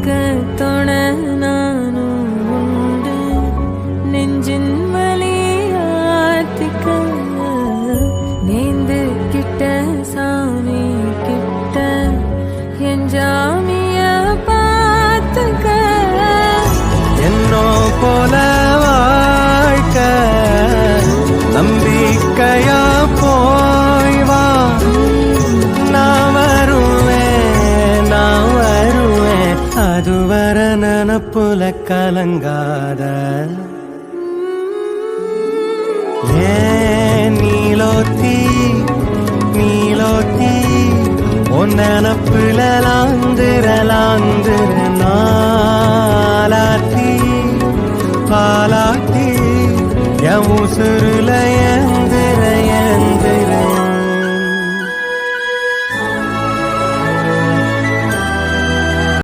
தொண நானும் உண்டு நெஞ்சின் வலியாத்திக்க நேந்து கிட்ட சாமி கிட்ட என் ஜாமிய பார்த்துக்க என்னோ போல வாழ்க்க நம்பிக்கையா போய் வா நான் வருவேன் அதுவர நனப்புல கலங்காத ஏன் நீலோத்தி உன் நனப்புல லாங்குற